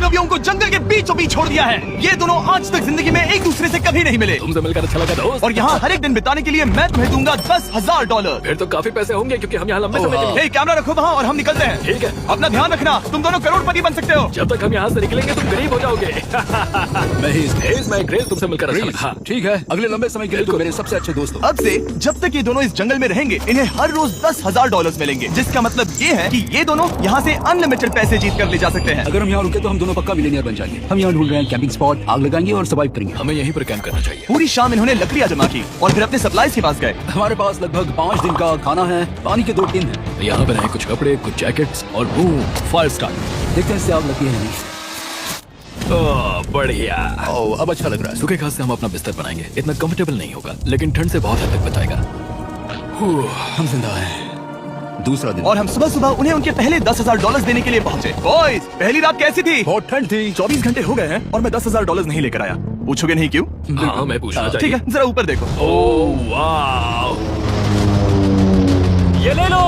अजनबियों को जंगल के बीचों बीच छोड़ दिया है। ये दोनों आज तक जिंदगी में एक दूसरे से कभी नहीं मिले। तुमसे मिलकर अच्छा लगा दोस्त। और यहाँ हर एक दिन बिताने के लिए मैं तुम्हें दूंगा $10,000। फिर तो काफी पैसे होंगे क्योंकि हम यहाँ लंबे समय के लिए। कैमरा रखो वहाँ और हम निकलते हैं। ठीक है। अपना ध्यान रखना, तुम दोनों करोड़पति बन सकते हो। जब तक हम यहाँ से निकलेंगे तुम गरीब हो जाओगे। मैं ग्रेस, तुमसे मिलकर अच्छा लगा। ठीक है, अगले लंबे समय के लिए तुम मेरे सबसे अच्छे दोस्त हो। अब से जब तक ये दोनों इस जंगल में रहेंगे इन्हें हर रोज $10,000 मिलेंगे, जिसका मतलब ये है कि ये दोनों यहाँ से अनलिमिटेड पैसे जीत कर ले जा सकते हैं। अगर हम यहाँ रुके तो हम दोनों पक्का मिलियनियर बन जाएंगे। हम यहाँ ढूंढ रहे हैं कैंपिंग स्पॉट, आग लगाएंगे और सर्वाइव करेंगे। हमें यहीं पर कैंप करना चाहिए। पूरी शाम इन्होंने लकड़ियाँ जमा की और फिर अपने सप्लाईज के पास गए। हमारे पास लगभग 5 दिन का खाना है, पानी के 2 टिन है। यहाँ पर हैं कुछ कपड़े, कुछ जैकेट्स और बूम फायर स्टार्ट। देखते हैं इससे आग लगती है नहीं। बढ़िया। अब अच्छा लग रहा है। सूखे घास से हम अपना बिस्तर बनाएंगे। इतना कंफर्टेबल नहीं होगा लेकिन ठंड से बहुत हद तक बचाएगा। हम जिंदा हैं। दूसरा दिन और हम सुबह सुबह उन्हें उनके पहले $10,000 देने के लिए पहुंचे। बॉयज, पहली रात कैसी थी? बहुत ठंड थी। 24 घंटे हो गए हैं और मैं $10,000 नहीं लेकर आया। पूछोगे नहीं क्यों? हाँ, मैं पूछना ठीक चाहिए। है, जरा ऊपर देखो। ओह वाह, ये ले लो।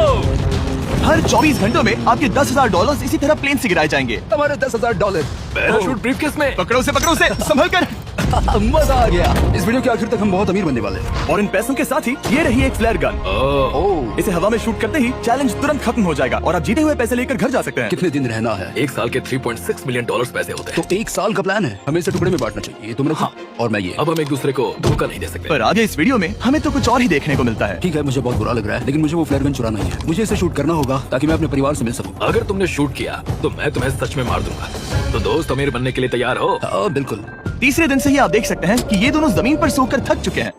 हर 24 घंटों में आपके $10,000 इसी तरह प्लेन से गिराए जाएंगे। हमारे $10,000। पैराशूट ब्रीफकेस में। पकड़ो से संभल कर। मजा आ गया। इस वीडियो के आखिर तक हम बहुत अमीर बनने वाले हैं। और इन पैसों के साथ ही ये रही एक फ्लेयर गन। ओह, इसे हवा में शूट करते ही चैलेंज तुरंत खत्म हो जाएगा और आप जीते हुए पैसे लेकर घर जा सकते हैं। कितने दिन रहना है? एक साल के $3.6 मिलियन पैसे होते हैं। तो 1 साल का प्लान है। हमें इसे टुकड़े में बांटना चाहिए। तुम रखो और मैं ये। अब हम एक दूसरे को धोखा नहीं दे सकते। पर आगे इस वीडियो में हमें तो कुछ और ही देखने को मिलता है। ठीक है, मुझे बहुत बुरा लग रहा है लेकिन मुझे वो फ्लेयर गन चुराना ही है। मुझे इसे शूट करना होगा ताकि मैं अपने परिवार से मिल सकूं। अगर तुमने शूट किया तो मैं तुम्हें सच में मार दूंगा। तो दोस्त, अमीर बनने के लिए तैयार हो? हाँ बिल्कुल। तीसरे दिन से ही आप देख सकते हैं कि ये दोनों जमीन पर सोकर थक चुके हैं।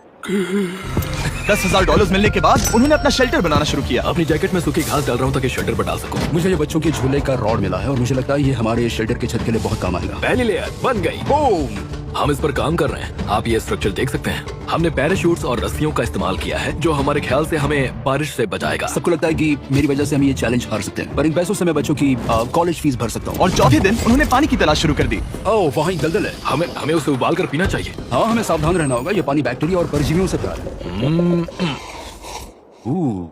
$10,000 मिलने के बाद उन्होंने अपना शेल्टर बनाना शुरू किया। अपनी जैकेट में सूखी घास डाल रहा हूँ ताकि शेल्टर पर डाल सकूं। मुझे ये बच्चों के झूले का रॉड मिला है और मुझे लगता है ये हमारे शेल्टर के छत के लिए बहुत काम आएगा। पहली लेयर बन गई। बूम। हम इस पर काम कर रहे हैं। आप ये स्ट्रक्चर देख सकते हैं। हमने पैराशूट्स और रस्सियों का इस्तेमाल किया है जो हमारे ख्याल से हमें बारिश से बचाएगा। सबको लगता है कि मेरी वजह से हम ये चैलेंज हार सकते हैं, पर इन पैसों से मैं बच्चों की कॉलेज फीस भर सकता हूँ। और चौथे दिन उन्होंने पानी की तलाश शुरू कर दी। ओह, वहाँ एक दलदल है। हमें उसे उबाल कर पीना चाहिए। हाँ, हमें सावधान रहना होगा। ये पानी बैक्टीरिया और परजीवियों से प्यार है।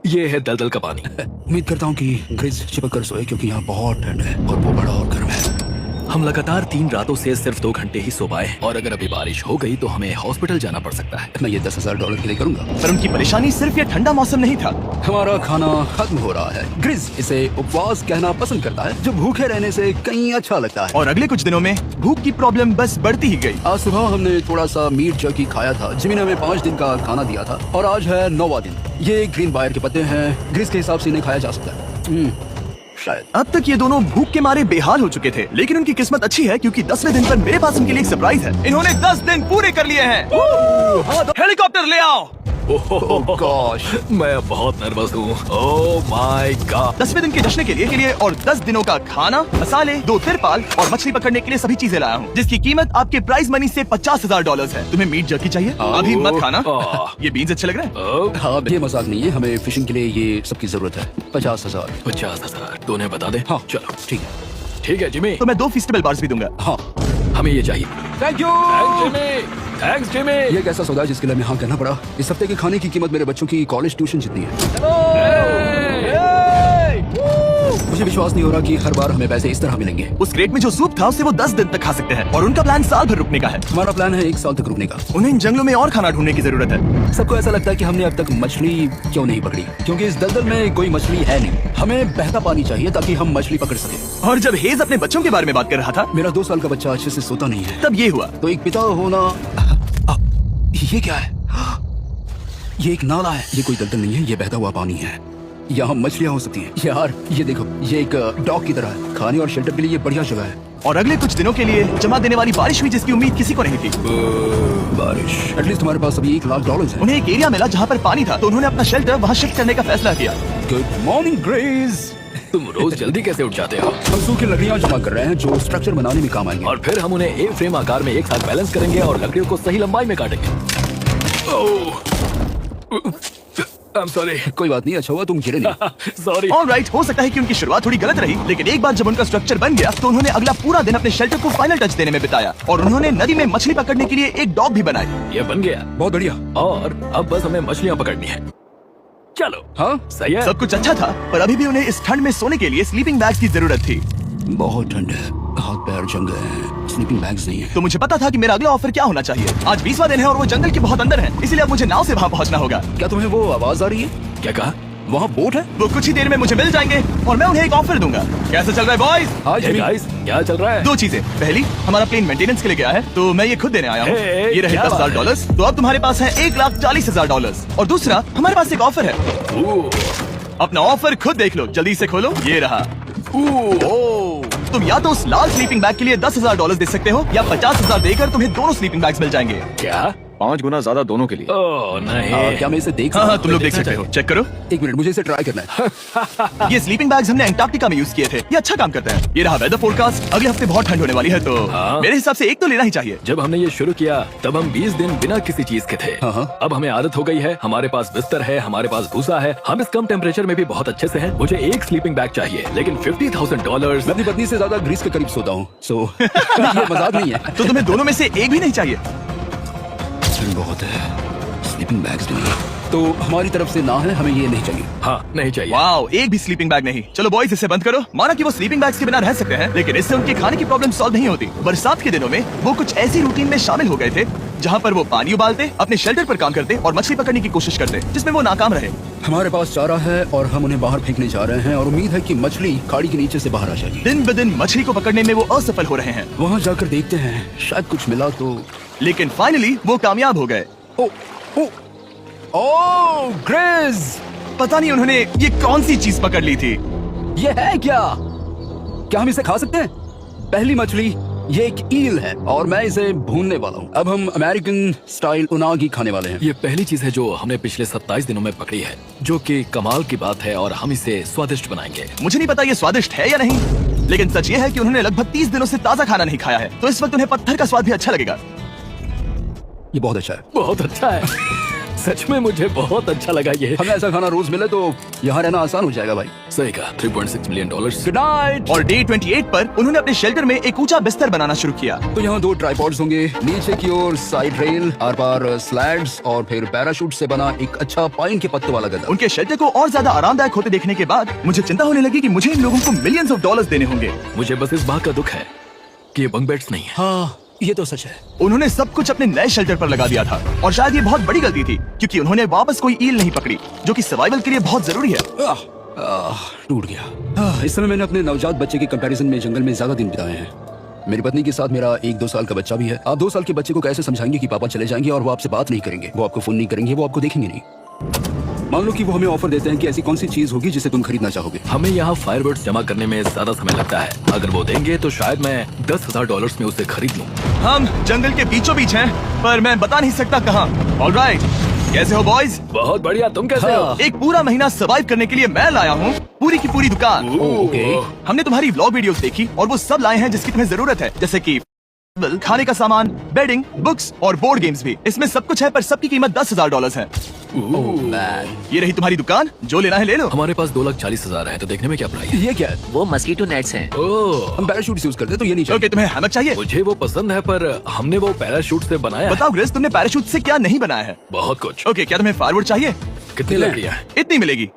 ये है दलदल का पानी। उम्मीद करता हूँ कि ग्रिज चिपक कर सोए क्योंकि यहाँ बहुत ठंड है और वो बड़ा और गर्म है। हम लगातार 3 रातों से सिर्फ 2 घंटे ही सो पाए और अगर अभी बारिश हो गई तो हमें हॉस्पिटल जाना पड़ सकता है। मैं ये $10,000 के लिए करूंगा। पर उनकी परेशानी सिर्फ ये ठंडा मौसम नहीं था। हमारा खाना खत्म हो रहा है। ग्रिज इसे उपवास कहना पसंद करता है, जो भूखे रहने से कहीं अच्छा लगता है। और अगले कुछ दिनों में भूख की प्रॉब्लम बस बढ़ती ही गई। आज सुबह हमने थोड़ा सा मीट जर्की खाया था। जिमी ने हमें 5 दिन का खाना दिया था और आज है 9वां दिन। ये ग्रीन बायर के पत्ते हैं। ग्रिज के हिसाब से इन्हें खाया जा सकता है। शायद। अब तक ये दोनों भूख के मारे बेहाल हो चुके थे, लेकिन उनकी किस्मत अच्छी है क्योंकि 10वें दिन पर मेरे पास उनके लिए एक सरप्राइज है। इन्होंने 10 दिन पूरे कर लिए हैं। हेलीकॉप्टर ले आओ। ओह गॉश, मैं बहुत नर्वस हूँ। Oh my God. 10वें दिन के जश्न के लिए और 10 दिनों का खाना, मसाले, 2 तिरपाल और मछली पकड़ने के लिए सभी चीजें लाया हूँ, जिसकी कीमत आपके प्राइज मनी से $50,000 है। तुम्हें मीट जर्की चाहिए? अभी मत खाना। ये बीन्स अच्छे लग रहे हैं। हाँ, ये मजाक नहीं है। हमें फिशिंग के लिए ये सबकी जरूरत है। 50,000। 50,000 तो उन्हें बता दे। हाँ चलो ठीक है। ठीक है जिमी। तो मैं 2 फेस्टिवल बार्स भी दूंगा। हाँ, हमें ये चाहिए। Thank you. Thanks Jimmy. ये एक ऐसा सौदा है जिसके लिए हमें हाँ कहना पड़ा। इस हफ्ते के खाने की कीमत मेरे बच्चों की कॉलेज ट्यूशन जितनी है। मुझे विश्वास नहीं हो रहा कि हर बार हमें पैसे इस तरह मिलेंगे। उस क्रेट में जो सूप था उसे वो 10 दिन तक खा सकते हैं और उनका प्लान साल भर रुकने का है। हमारा प्लान है 1 साल तक रुकने का। उन्हें इन जंगलों में और खाना ढूंढने की जरूरत है। सबको ऐसा लगता है कि हमने अब तक मछली क्यों नहीं पकड़ी, क्योंकि इस दलदल में कोई मछली है नहीं। हमें बहता पानी चाहिए ताकि हम मछली पकड़ सके। और जब हेज अपने बच्चों के बारे में बात कर रहा था, मेरा 2 साल का बच्चा अच्छे से सोता नहीं है। तब ये हुआ। तो एक पिता होना। ये क्या है? ये एक नाला है। ये कोई दलदल नहीं है, ये बहता हुआ पानी है। यहाँ मछलियाँ हो सकती हैं। यार ये देखो, ये एक डॉग की तरह है। खाने और शेल्टर के लिए ये बढ़िया जगह है। और अगले कुछ दिनों के लिए जमा देने वाली बारिश हुई जिसकी उम्मीद किसी को नहीं थी। बारिश। एटलीस्ट हमारे पास अभी $1,00,000 है। उन्हें एक एरिया मिला जहाँ पर पानी था, तो उन्होंने अपना शेल्टर वहाँ शिफ्ट करने का फैसला किया। Good morning grace. तुम रोज जल्दी कैसे उठ जाते हो? हम सूखी लकड़ियाँ जमा कर रहे हैं जो स्ट्रक्चर बनाने में काम आएंगे। और फिर हम उन्हें ए फ्रेम आकार में एक साथ बैलेंस करेंगे और लकड़ियों को सही लंबाई में काटेंगे। I'm sorry. कोई बात नहीं, अच्छा हुआ तुम गिरे नहीं। Sorry. ऑलराइट, हो सकता है कि उनकी शुरुआत थोड़ी गलत रही, लेकिन एक बार जब उनका स्ट्रक्चर बन गया तो उन्होंने अगला पूरा दिन अपने शेल्टर को फाइनल टच देने में बिताया और उन्होंने नदी में मछली पकड़ने के लिए एक डॉग भी बनाई। ये बन गया। बहुत बढ़िया। और अब बस हमें मछलियाँ पकड़नी है। चलो। हाँ सही है। सब कुछ अच्छा था, पर अभी भी उन्हें इस ठंड में सोने के लिए स्लीपिंग बैग की जरूरत थी। बहुत ठंड है। हाथ पैर जम गए हैं, स्लीपिंग बैग्स नहीं है। तो मुझे पता था कि मेरा अगला ऑफर क्या होना चाहिए। आज 20वां दिन है और वो जंगल के बहुत अंदर है, इसलिए अब मुझे नाव से वहाँ पहुँचना होगा। क्या तुम्हें वो आवाज आ रही है? क्या कहा? वहाँ बोट है? वो कुछ ही देर में मुझे मिल जाएंगे और मैं उन्हें एक ऑफर दूंगा। कैसा चल रहा है बॉयज? हाँ Hey guys, क्या चल रहा है? दो चीजें, पहली हमारा प्लेन मेंटेनेंस के लिए गया है तो मैं ये खुद देने आया हूँ। Hey, ये रहे क्या बात है? $10,000, तो अब तुम्हारे पास है $1,40,000। और दूसरा हमारे पास एक ऑफर है। अपना ऑफर खुद देख लो, जल्दी से खोलो, ये रहा। तुम या तो उस लाल स्लीपिंग बैग के लिए $10,000 दे सकते हो या 50,000 देकर तुम्हें दोनों स्लीपिंग बैग्स मिल जाएंगे। क्या? 5 गुना ज्यादा दोनों के लिए। ओह नहीं। क्या मैं इसे देख? हाँ तुम लोग देख देखना सकते हो, चाहिए। चेक करो। एक मिनट, मुझे इसे ट्राई करना है। ये स्लीपिंग बैग्स हमने अंटार्कटिका में यूज किए थे, ये अच्छा काम करते हैं। ये रहा वेदर फोरकास्ट, अगले हफ्ते बहुत ठंड होने वाली है तो हाँ। मेरे हिसाब से एक तो लेना ही चाहिए। जब हमने ये शुरू किया तब हम 20 दिन बिना किसी चीज के थे। हाँ। अब हमें आदत हो गई है, हमारे पास बिस्तर है, हमारे पास भूसा है, हम इस कम टेम्परेचर में भी बहुत अच्छे से हैं। मुझे एक स्लीपिंग बैग चाहिए, लेकिन $50,000। मैं अपनी पत्नी से ज्यादा ग्रीस के करीब सोता हूँ, सो ये मजाक नहीं है। तो तुम्हें दोनों में से एक भी नहीं चाहिए? ठंड बहुत है, स्लीपिंग बैग्स भी नहीं, तो हमारी तरफ से ना है, हमें ये नहीं चाहिए। हाँ नहीं चाहिए। वाओ, एक भी स्लीपिंग बैग नहीं। चलो बॉयज इसे बंद करो। माना कि वो स्लीपिंग बैग्स के बिना रह सकते हैं, लेकिन इससे उनके खाने की प्रॉब्लम सॉल्व नहीं होती। बरसात के दिनों में वो कुछ ऐसी रूटीन में शामिल हो गए थे जहाँ पर वो पानी उबालते, अपने शेल्टर पर काम करते और मछली पकड़ने की कोशिश करते, जिसमें वो नाकाम रहे। हमारे पास चारा है और हम उन्हें बाहर फेंकने जा रहे हैं और उम्मीद है कि मछली खाड़ी के नीचे से बाहर आ जाएगी। दिन ब दिन मछली को पकड़ने में वो असफल हो रहे हैं, वहाँ जाकर देखते हैं, शायद कुछ मिला तो। लेकिन फाइनली वो कामयाब हो गए। ओ, ओ, ओ, ग्रेज! पता नहीं उन्होंने ये कौन सी चीज पकड़ ली थी। ये है क्या? क्या हम इसे खा सकते हैं? पहली मछली, ये एक ईल है और मैं इसे भूनने वाला हूँ। अब हम अमेरिकन स्टाइल उनागी खाने वाले हैं। ये पहली चीज है जो हमने पिछले 27 दिनों में पकड़ी है, जो कि कमाल की बात है और हम इसे स्वादिष्ट बनाएंगे। मुझे नहीं पता ये स्वादिष्ट है या नहीं, लेकिन सच ये है कि उन्होंने लगभग 30 दिनों से ताजा खाना नहीं खाया है, तो इस वक्त उन्हें पत्थर का स्वाद भी अच्छा लगेगा। ये बहुत अच्छा है। बहुत अच्छा है। सच में मुझे बहुत अच्छा लगा ये। हमें ऐसा खाना रोज मिले तो यहाँ रहना आसान हो जाएगा भाई। सही कहा। $3.6 मिलियन। Good night. और डे 28 पर उन्होंने अपने शेल्टर में एक ऊंचा बिस्तर बनाना शुरू किया। तो यहाँ 2 ट्राइपॉड्स होंगे, नीचे की ओर side rail, are par slides और फिर पैराशूट से बना एक अच्छा पाइन के पत्तों वाला गद्दा। उनके शेल्टर को और ज्यादा आरामदायक होते देखने के बाद मुझे चिंता होने लगी कि मुझे इन लोगों को मिलियंस ऑफ डॉलर्स देने होंगे। मुझे बस इस बात का दुख है कि ये बंक बेड्स नहीं है। हाँ, ये तो सच है। उन्होंने सब कुछ अपने नए शेल्टर पर लगा दिया था और शायद ये बहुत बड़ी गलती थी, क्योंकि उन्होंने वापस कोई ईल नहीं पकड़ी, जो कि सर्वाइवल के लिए बहुत जरूरी है। टूट गया। इस समय मैंने अपने नवजात बच्चे के कंपैरिजन में जंगल में ज्यादा दिन बिताए हैं। मेरी पत्नी के साथ मेरा 1-2 साल का बच्चा भी है। आप 2 साल के बच्चे को कैसे समझाएंगे कि पापा चले जाएंगे और वो आपसे बात नहीं करेंगे, वो आपको फोन नहीं करेंगे, वो आपको देखेंगे नहीं। मान लो कि वो हमें ऑफर देते हैं कि ऐसी कौन सी चीज होगी जिसे तुम खरीदना चाहोगे। हमें यहाँ फायरवर्ड्स जमा करने में ज्यादा समय लगता है। अगर वो देंगे तो शायद मैं $10,000 में उसे खरीद लूँ। हम जंगल के बीचों बीच हैं, पर मैं बता नहीं सकता कहाँ। ऑलराइट, कैसे हो बॉयज? बहुत बढ़िया। तुम कैसे हो? एक पूरा महीना सर्वाइव करने के लिए मैं लाया हूँ पूरी की पूरी दुकान। ओके। हमने तुम्हारी व्लॉग वीडियोस देखी और वो सब लाए हैं जिसकी तुम्हें जरूरत है, जैसे कि खाने का सामान, बेडिंग, बुक्स और बोर्ड गेम्स भी। इसमें सब कुछ है, पर सबकी कीमत $10,000 है। ये रही तुम्हारी दुकान, जो लेना है ले लो। हमारे पास 2,40,000 है, तो देखने में क्या प्राइस है? ये क्या है? वो मस्कीटो नेट्स हैं। ओह, हम पैराशूट यूज करते हैं तो ये नहीं चाहिए। ओके, तुम्हें हैमक चाहिए? मुझे वो पसंद है, पर हमने वो पैराशूट से बनाया है। बताओ ग्रेस, तुमने पैराशूट से क्या नहीं बनाया है? बहुत कुछ। ओके, क्या तुम्हें फायरवुड चाहिए? कितनी लकड़ियाँ हैं? इतनी मिलेगी।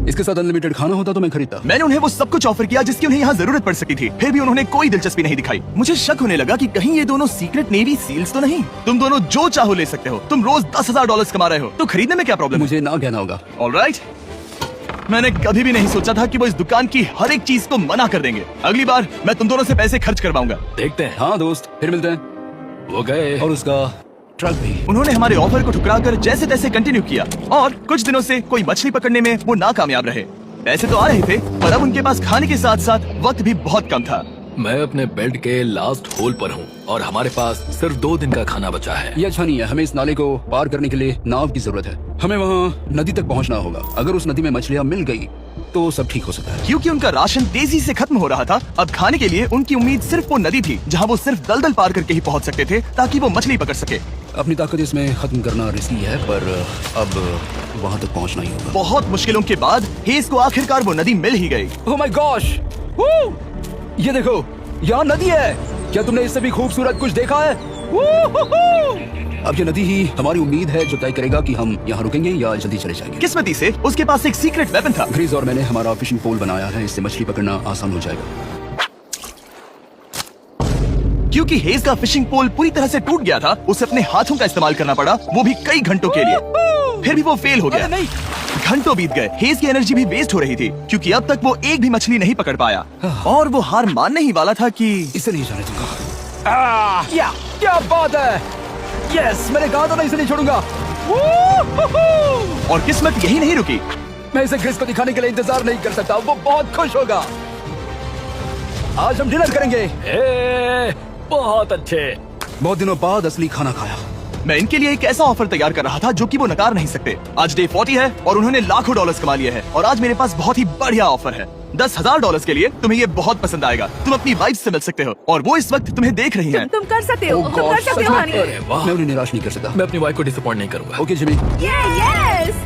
इसके साथ अनलिमिटेड खाना होता तो मैं खरीदता। मैंने उन्हें वो सब कुछ ऑफर किया जिसकी उन्हें यहाँ जरूरत पड़ सकती थी, फिर भी उन्होंने कोई दिलचस्पी नहीं दिखाई। मुझे शक होने लगा कि कहीं ये दोनों सीक्रेट नेवी सील्स तो नहीं। तुम दोनों जो चाहो ले सकते हो, तुम रोज $10,000 कमा रहे हो, तो खरीदने में क्या प्रॉब्लम है? मुझे ना कहना होगा। ऑलराइट, मैंने कभी भी नहीं सोचा था कि वो इस दुकान की हर एक चीज को मना कर देंगे। अगली बार मैं तुम दोनों से पैसे खर्च करवाऊंगा। देखते हैं। हाँ दोस्त, फिर मिलते हैं। वो गए। और उसका ट्रक भी। उन्होंने हमारे ऑफर को ठुकराकर जैसे तैसे कंटिन्यू किया और कुछ दिनों से कोई मछली पकड़ने में वो नाकामयाब रहे। पैसे तो आ रहे थे, पर अब उनके पास खाने के साथ साथ वक्त भी बहुत कम था। मैं अपने बेल्ट के लास्ट होल पर हूँ और हमारे पास सिर्फ 2 दिन का खाना बचा है। ये अच्छा नहीं है। हमें इस नाले को पार करने के लिए नाव की जरूरत है। हमें वहाँ नदी तक पहुँचना होगा। अगर उस नदी में मछलियाँ मिल गई तो सब ठीक हो सकता है। क्योंकि उनका राशन तेजी से खत्म हो रहा था, अब खाने के लिए उनकी उम्मीद सिर्फ वो नदी थी जहाँ वो सिर्फ दलदल पार करके ही पहुँच सकते थे ताकि वो मछली पकड़ सके। अपनी ताकत इसमें खत्म करना रिस्की है, पर अब वहाँ तक पहुँचना ही होगा। बहुत मुश्किलों के बाद हेस को आखिरकार वो नदी मिल ही गई। Oh my gosh! ये देखो, यहाँ नदी है। क्या तुमने इससे भी खूबसूरत कुछ देखा है? अब ये नदी ही हमारी उम्मीद है जो तय करेगा कि हम यहाँ रुकेंगे या जल्दी चले जाएंगे। किस्मती से उसके पास एक सीक्रेट वेपन था। ग्रीज और मैंने हमारा फिशिंग पोल बनाया है, इससे मछली पकड़ना आसान हो जाएगा। क्योंकि हेज का फिशिंग पोल पूरी तरह से टूट गया था, उसे अपने हाथों का इस्तेमाल करना पड़ा, वो भी कई घंटों के लिए। फिर भी वो फेल हो गया। घंटों बीत गए, हेज की एनर्जी भी वेस्ट हो रही थी क्योंकि अब तक वो एक भी मछली नहीं पकड़ पाया और वो हार मानने ही वाला था कि इसे नहीं जाने दूंगा। क्या बात है, यस, मैंने कहा था मैं इसे नहीं छोड़ूंगा। और किस्मत यही नहीं रुकी। मैं इसे ग्रिस को दिखाने के लिए इंतजार नहीं कर सकता, वो बहुत खुश होगा। आज हम डिनर करेंगे। बहुत अच्छे। बहुत दिनों बाद असली खाना खाया। मैं इनके लिए एक ऐसा ऑफर तैयार कर रहा था जो कि वो नकार नहीं सकते। आज डे 40 है और उन्होंने लाखों डॉलर्स कमा लिए हैं और आज मेरे पास बहुत ही बढ़िया ऑफर है। $10,000 के लिए तुम्हें ये बहुत पसंद आएगा। तुम अपनी वाइफ से मिल सकते हो और वो इस वक्त तुम्हें देख रही हैं। तुम कर सकते हो, तुम कर सकते हो हनी। अरे वाह, मैं उन्हें निराश नहीं कर सकता। मैं अपनी वाइफ को डिसअपॉइंट नहीं करूंगा। Okay Jimmy. Yes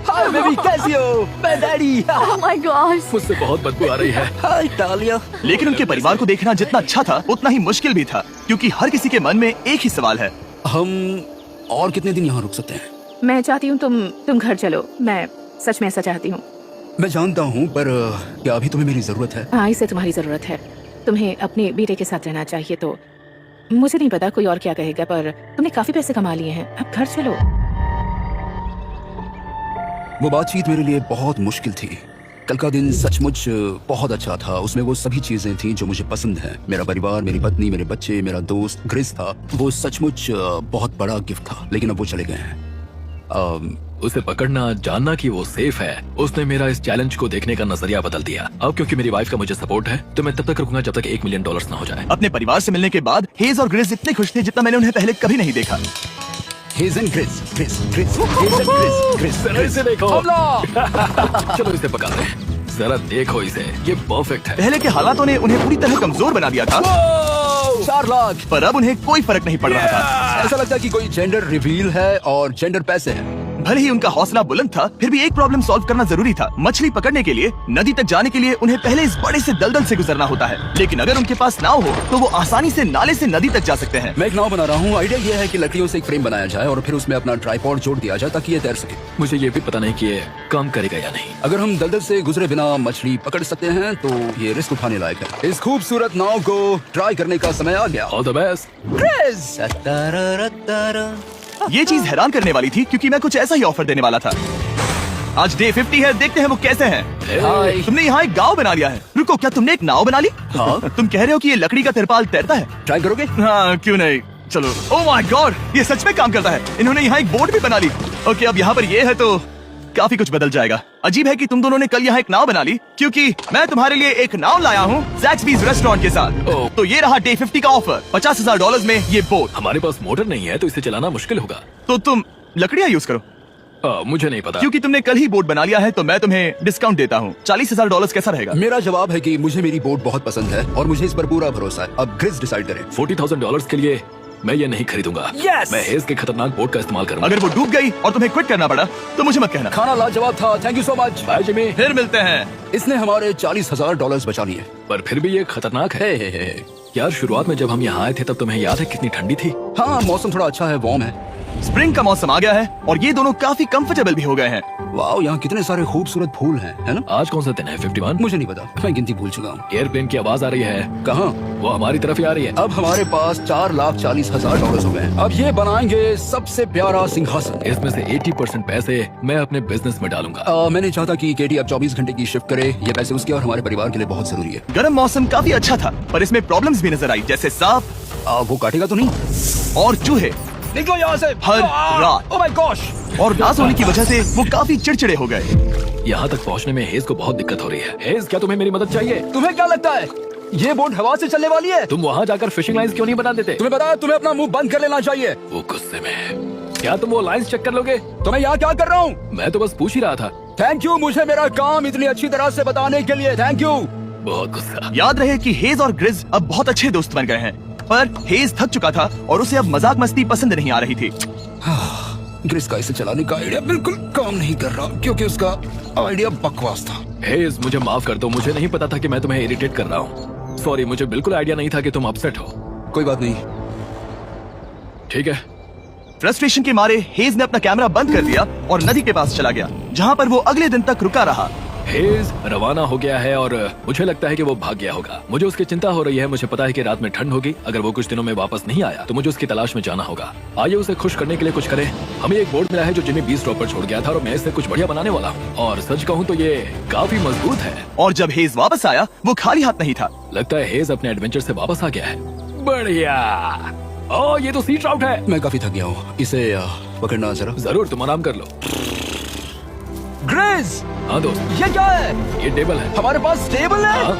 hi baby, कैसी हो? मैं डैडी। Oh my gosh. मुझसे बहुत बदबू आ रही है। हाय डालिया। लेकिन उनके परिवार को देखना जितना अच्छा था उतना ही मुश्किल भी था क्योंकि हर किसी के मन में एक ही सवाल है, हम और कितने दिन यहाँ रुक सकते हैं? मैं चाहती हूँ तुम घर चलो। मैं सच में ऐसा चाहती हूँ। मैं जानता हूँ, पर क्या अभी तुम्हें मेरी जरूरत है? हाँ, इसे तुम्हारी जरूरत है। तुम्हें अपने बेटे के साथ रहना चाहिए। तो मुझे नहीं पता कोई और क्या कहेगा, पर तुमने काफी पैसे कमा लिए हैं, अब घर चलो। वो बातचीत मेरे लिए बहुत मुश्किल थी। कल का दिन सचमुच बहुत अच्छा था। उसमें वो सभी चीजें थी जो मुझे पसंद हैं। मेरा परिवार, मेरी पत्नी, मेरे बच्चे, मेरा दोस्त ग्रिस था। वो सचमुच बहुत बड़ा गिफ्ट था, लेकिन अब वो चले गए हैं। उसे पकड़ना, जानना कि वो सेफ है, उसने मेरा इस चैलेंज को देखने का नजरिया बदल दिया। अब क्योंकि मेरी वाइफ का मुझे सपोर्ट है तो मैं तब तक रुकूंगा जब तक $1 मिलियन ना हो जाए। अपने परिवार से मिलने के बाद हेज और ग्रिस इतने खुश थे जितना मैंने उन्हें पहले कभी नहीं देखा। हेज एंड ग्रिस, ग्रिस, ग्रिस, हेज एंड ग्रिस, ग्रिस, जरा इसे देखो। हमला! चलो इसे पकाते हैं। जरा देखो इसे, ये परफेक्ट है। पहले के हालातों ने उन्हें पूरी तरह कमजोर बना दिया था 4 लाख। पर अब उन्हें कोई फर्क नहीं पड़ रहा था। ऐसा लगता है कि कोई जेंडर रिवील है और जेंडर पैसे हैं। भले ही उनका हौसला बुलंद था, फिर भी एक प्रॉब्लम सॉल्व करना जरूरी था। मछली पकड़ने के लिए नदी तक जाने के लिए उन्हें पहले इस बड़े से दलदल से गुजरना होता है, लेकिन अगर उनके पास नाव हो तो वो आसानी से नाले से नदी तक जा सकते हैं। मैं एक नाव बना रहा हूँ। आइडिया ये है कि लकड़ियों से एक फ्रेम बनाया जाए और फिर उसमें अपना ट्राइपॉड जोड़ दिया जाए ताकि ये तैर सके। मुझे ये भी पता नहीं कि ये काम करेगा या नहीं। अगर हम दलदल से गुजरे बिना मछली पकड़ सकते हैं तो ये रिस्क उठाने लायक है। इस खूबसूरत नाव को ट्राई करने का समय आ गया। All the best. ग्रिस! ये चीज हैरान करने वाली थी क्योंकि मैं कुछ ऐसा ही ऑफर देने वाला था। आज डे 50 है, देखते हैं वो कैसे हैं। हाय। तुमने यहाँ एक गांव बना लिया है। रुको, क्या तुमने एक नाव बना ली? हाँ। तुम कह रहे हो कि ये लकड़ी का तिरपाल तैरता है? ट्राई करोगे? हाँ, क्यों नहीं, चलो। ओह माय गॉड, ये सच में काम करता है। इन्होंने यहाँ एक बोट भी बना ली। ओके, अब यहाँ पर ये है तो काफी कुछ बदल जाएगा। अजीब है कि तुम दोनों ने कल यहाँ एक नाव बना ली क्योंकि मैं तुम्हारे लिए एक नाव लाया हूँ ज़ैक्सबीज़ रेस्टोरेंट के साथ। ओह। तो ये रहा डे 50 का ऑफर, $50,000 में ये बोट। हमारे पास मोटर नहीं है तो इसे चलाना मुश्किल होगा। तो तुम लकड़ियाँ यूज करो। मुझे नहीं पता। क्योंकि तुमने कल ही बोट बना लिया है तो मैं तुम्हें डिस्काउंट देता हूँ। $40,000 कैसा रहेगा? मेरा जवाब है कि मुझे मेरी बोट बहुत पसंद है और मुझे इस पर पूरा भरोसा है। अब ग्रिस डिसाइड करें। $40,000 के लिए मैं ये नहीं खरीदूंगा। Yes! मैं हेज के खतरनाक बोट का इस्तेमाल करूंगा। अगर वो डूब गई और तुम्हें क्विट करना पड़ा तो मुझे मत कहना। खाना लाजवाब था, thank you so much. Bye Jimmy. फिर मिलते हैं। इसने हमारे $40,000 बचा लिए। पर फिर भी ये खतरनाक है। यार, शुरुआत में जब हम यहाँ आए थे तब तुम्हें याद है कितनी ठंडी थी? हाँ, मौसम थोड़ा अच्छा है, वार्म है। स्प्रिंग का मौसम आ गया है और ये दोनों काफी कंफर्टेबल भी हो गए हैं। वाह, यहाँ कितने सारे खूबसूरत फूल हैं, है ना? आज कौन सा दिन है? 51? मुझे नहीं पता, मैं गिनती भूल चुका हूँ। एयरप्लेन की आवाज आ रही है। कहाँ? वो हमारी तरफ ही आ रही है। अब हमारे पास $4,40,000 हो गए हैं। अब ये बनाएंगे सबसे प्यारा सिंहासन। इसमें से 80% पैसे मैं अपने बिजनेस में डालूंगा। मैं नहीं चाहता कि केटी अब 24 घंटे की शिफ्ट करे। ये पैसे उसके और हमारे परिवार के लिए बहुत जरूरी है। गर्म मौसम काफी अच्छा था पर इसमें प्रॉब्लम्स भी नजर आई, जैसे सांप वो काटेगा तो नहीं? और चूहे निकलो यहाँ से हर रात। Oh my gosh! और रात होने की वजह से वो काफी चिड़चिड़े हो गए। यहाँ तक पहुँचने में हेज को बहुत दिक्कत हो रही है। हेज, क्या तुम्हें मेरी मदद चाहिए? तुम्हें क्या लगता है ये बोट हवा से चलने वाली है? तुम वहाँ जाकर फिशिंग लाइंस क्यों नहीं बना देते? तुम्हें पता है, तुम्हें अपना मुंह बंद कर लेना चाहिए। वो गुस्से में है। क्या तुम वो लाइंस चेक कर लोगे? तो मैं यहाँ क्या कर रहा हूँ? मैं तो बस पूछ ही रहा था। थैंक यू मुझे मेरा काम इतनी अच्छी तरह से बताने के लिए। Thank you. बहुत गुस्सा। याद रहे कि हेज और ग्रिज अब बहुत अच्छे दोस्त बन गए हैं, पर हेज थक चुका था और उसे अब मजाक मस्ती पसंद नहीं आ रही थी। ग्रिस का इसे चलाने का आइडिया बिल्कुल काम नहीं कर रहा क्योंकि उसका आइडिया बकवास था। हेज, मुझे माफ कर दो। मुझे नहीं पता था कि मैं तुम्हें इरिटेट कर रहा हूँ। सॉरी, मुझे बिल्कुल आइडिया नहीं था कि तुम अपसेट हो। कोई बात नहीं। ठीक है। फ्रस्ट्रेशन के मारे हेज ने अपना कैमरा बंद कर दिया और नदी के पास चला गया, जहाँ पर वो अगले दिन तक रुका रहा। हेज रवाना हो गया है और मुझे लगता है कि वो भाग गया होगा। मुझे उसकी चिंता हो रही है। मुझे पता है कि रात में ठंड होगी। अगर वो कुछ दिनों में वापस नहीं आया तो मुझे उसकी तलाश में जाना होगा। आइए उसे खुश करने के लिए कुछ करें। हमें एक बोर्ड मिला है जो जिमी बीच ड्रॉप पर छोड़ गया था और मैं इससे कुछ बढ़िया बनाने वाला हूँ। और सच कहूँ तो ये काफी मजबूत है। और जब हेज वापस आया वो खाली हाथ नहीं था। लगता है हेज अपने एडवेंचर से वापस आ गया है। बढ़िया। ओ, ये तो सी ट्राउट है। मैं काफी थक गया हूँ, इसे पकड़ना जरा। जरूर, तुम आराम कर लो। ग्रिज, हाँ दोस्त, ये क्या है? ये टेबल है। हमारे पास टेबल है। हाँ?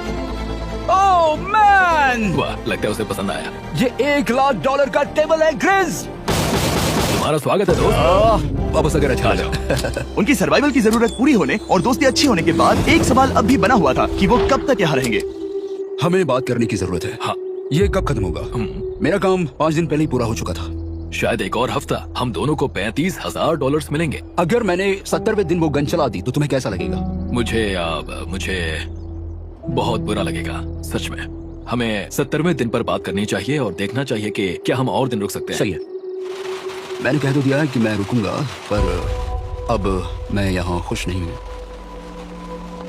ओह मैन, वाह, लगता है उसे पसंद आया। ये $1,00,000 का टेबल है ग्रिज। तुम्हारा स्वागत है दोस्त। वापस अगर अच्छा आ जाओ। उनकी सर्वाइवल की जरूरत पूरी होने और दोस्ती अच्छी होने के बाद एक सवाल अब भी बना हुआ था कि वो कब तक यहाँ रहेंगे। हमें बात करने की जरूरत है। हाँ। ये कब खत्म होगा? मेरा काम 5 दिन पहले ही पूरा हो चुका था। शायद एक और हफ्ता। हम दोनों को $35,000 मिलेंगे। अगर मैंने 70वें दिन वो गन चला दी तो तुम्हें कैसा लगेगा? मुझे बहुत बुरा लगेगा, सच में। हमें 70वें दिन पर बात करनी चाहिए और देखना चाहिए कि क्या हम और दिन रुक सकते हैं। सही है, मैंने कह तो दिया है कि मैं रुकूंगा, पर अब मैं यहाँ खुश नहीं हूँ।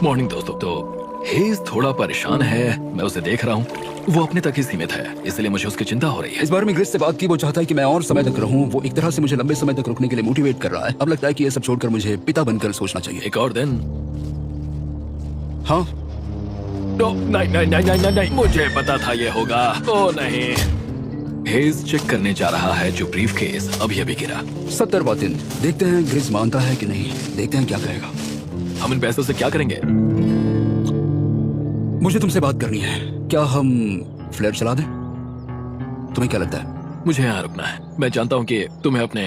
मॉर्निंग दोस्तों। तो हेज थोड़ा परेशान है, मैं उसे देख रहा हूँ। वो अपने तक ही सीमित है, इसलिए मुझे उसकी चिंता हो रही है। इस बार में ग्रिस से बात की, वो चाहता है कि मैं और समय तक रहूं। वो एक तरह से मुझे लंबे समय तक रुकने के लिए मोटिवेट कर रहा है। अब लगता है कि ये सब छोड़कर मुझे पिता बनकर सोचना चाहिए। एक और दिन? हाँ, नहीं, मुझे पता था ये होगा। ओ नहीं। हेज चेक करने जा रहा है जो ब्रीफ केस अभी गिरा। 70वां दिन। देखते हैं ग्रिस मानता है कि नहीं। देखते हैं क्या कहेगा। हम इन पैसों से क्या करेंगे? मुझे तुमसे बात करनी है। क्या हम फ्लेयर चला दें? तुम्हें क्या लगता है? मुझे यहाँ रुकना है। मैं जानता हूँ कि तुम्हें अपने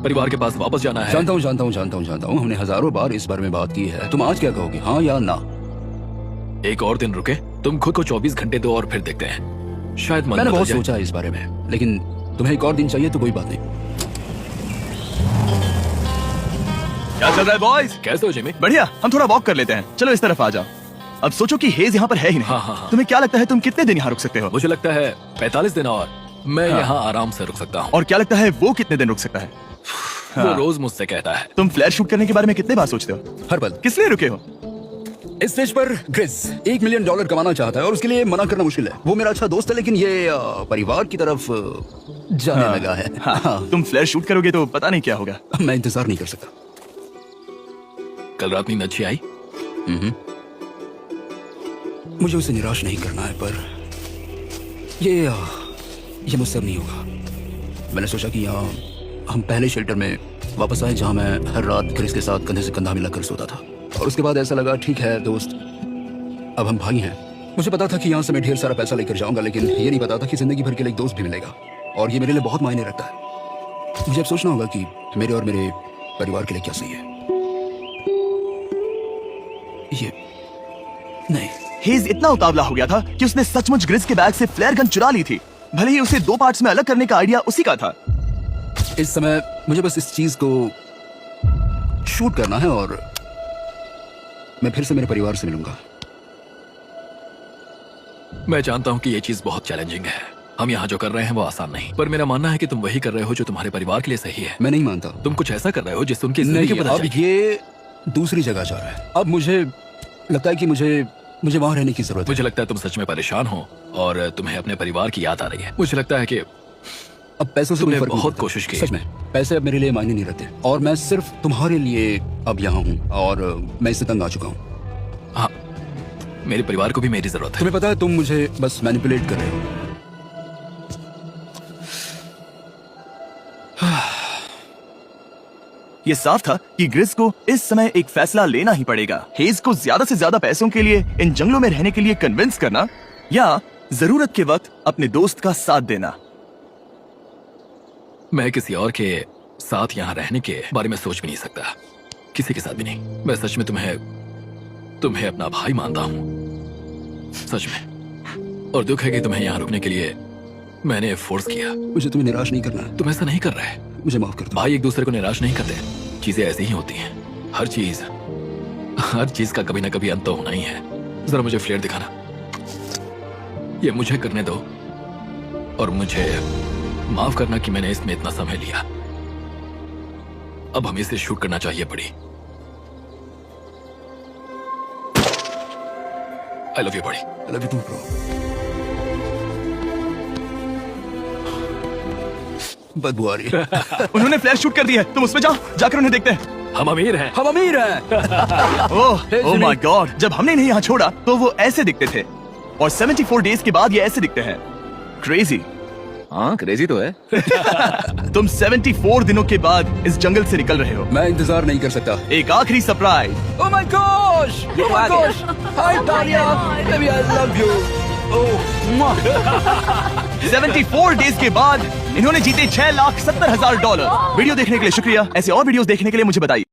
परिवार के पास वापस जाना है। जानता हूँ। हमने हजारों बार इस बारे में बात की है। तुम आज क्या कहोगे, हाँ या ना? एक और दिन रुके। तुम खुद को 24 घंटे दो और फिर देखते हैं। शायद मन मैंने बदल बहुत जाए। सोचा है इस बारे में, लेकिन तुम्हें एक और दिन चाहिए तो कोई बात नहीं। क्या चल रहा है बॉयज? कैसे हो जिमी? बढ़िया। हम थोड़ा वॉक कर लेते हैं। चलो इस तरफ आ जाओ। अब सोचो कि हेज यहाँ पर है ही नहीं। हाँ। तुम्हें क्या लगता है तुम कितने दिन यहाँ रुक सकते हो? मुझे लगता है 45 दिन और मैं हाँ। यहाँ आराम से रुक सकता हूँ। और क्या लगता है वो कितने दिन रुक सकता है? वो रोज मुझसे कहता है। तुम फ्लैश शूट करने के बारे में कितने बार सोचते हो? हर पल। किस लिए रुके हो? इस स्टेज पर ग्रिस $1 मिलियन कमाना चाहता है और उसके लिए मना करना मुश्किल है। वो मेरा अच्छा दोस्त है, लेकिन ये परिवार की तरफ जाने लगा है। हाँ। तुम फ्लैश शूट करोगे तो पता नहीं क्या होगा। मैं इंतजार नहीं कर सकता। कल रात नींद अच्छी आई? मुझे उसे निराश नहीं करना है, पर ये मुझसे अब नहीं होगा। मैंने सोचा कि यहाँ हम पहले शेल्टर में वापस आए जहाँ मैं हर रात ग्रिस के साथ कंधे से कंधा मिलाकर सोता था। और उसके बाद ऐसा लगा, ठीक है दोस्त, अब हम भाई हैं। मुझे पता था कि यहाँ से मैं ढेर सारा पैसा लेकर जाऊंगा, लेकिन ये नहीं पता था कि जिंदगी भर के लिए एक दोस्त भी मिलेगा। और ये मेरे लिए बहुत मायने रखता है। मुझे अब सोचना होगा कि मेरे और मेरे परिवार के लिए क्या सही है। ये नहीं। हेज इतना उतावला हो गया था कि उसने सचमुच ग्रिस के बैग से फ्लेयर गन चुरा ली थी। भले ही उसे 2 पार्ट्स में अलग करने का आइडिया उसी का था। इस समय मुझे बस इस चीज को शूट करना है और मैं फिर से मेरे परिवार से मिलूंगा। मैं जानता हूँ कि ये चीज बहुत चैलेंजिंग है। हम यहाँ जो कर रहे हैं वो आसान नहीं, पर मेरा मानना है कि तुम वही कर रहे हो जो तुम्हारे परिवार के लिए सही है। मैं नहीं मानता। तुम कुछ ऐसा कर रहे हो जिससे उनकी जिंदगी नहीं, बदल अब जाएगी। ये दूसरी जगह जा रहा है। अब मुझे लगता है कि मुझे वहां रहने की जरूरत है। मुझे लगता है तुम सच में परेशान हो और तुम्हें अपने परिवार की याद आ रही है। मुझे लगता है कि अब पैसों से तुमने कोई फर्क नहीं बहुत पड़ता। कोशिश की। सच में पैसे अब मेरे लिए मायने नहीं रखते और मैं सिर्फ तुम्हारे लिए अब यहाँ हूँ और मैं इससे तंग आ चुका हूँ। हाँ, मेरे परिवार को भी मेरी जरूरत है। तुम्हें पता है, तुम मुझे बस मैनिपुलेट कर रहे हो। ये साफ था कि ग्रिस को इस समय एक फैसला लेना ही पड़ेगा। हेज को ज्यादा से ज्यादा पैसों के लिए इन जंगलों में रहने के लिए कन्विंस करना या जरूरत के वक्त अपने दोस्त का साथ देना। मैं किसी और के साथ यहाँ रहने के बारे में सोच भी नहीं सकता, किसी के साथ भी नहीं। मैं सच में तुम्हें अपना भाई मानता हूँ, सच में। और दुख है कि तुम्हें यहाँ रुकने के लिए मैंने फोर्स किया। मुझे तुम्हें निराश नहीं करना है। तुम ऐसा नहीं कर रहे। मुझे माफ कर दो। भाई एक दूसरे को निराश नहीं करते। चीजें ऐसी ही होती हैं। हर चीज का कभी ना कभी अंत तो होना ही है। जरा मुझे फ्लेयर दिखाना। ये मुझे करने दो और मुझे माफ करना कि मैंने इसमें इतना समय लिया। अब हमें इसे शूट करना चाहिए पड़ी। आई लव यू बड़ी। I love you too, bro. बदबू आ रही है। उन्होंने फ्लैश शूट कर दी है, तुम उसमें जाओ, जाकर उन्हें देखते हैं। हम अमीर हैं। हम अमीर हैं। ओह माय गॉड, जब हमने इन्हें यहाँ छोड़ा तो वो ऐसे दिखते थे और 74 डेज के बाद ये ऐसे दिखते हैं। क्रेजी। हाँ क्रेजी तो है। तुम 74 दिनों के बाद इस जंगल से निकल रहे हो। मैं इंतजार नहीं कर सकता। एक आखिरी सरप्राइज। Oh my gosh! ये Oh my आ गया। gosh! Hi Tanya, baby I love you. Oh, mwah. 74 days के बाद इन्होंने जीते $6,70,000। वीडियो देखने के लिए शुक्रिया। ऐसे और वीडियोस देखने के लिए मुझे बताइए।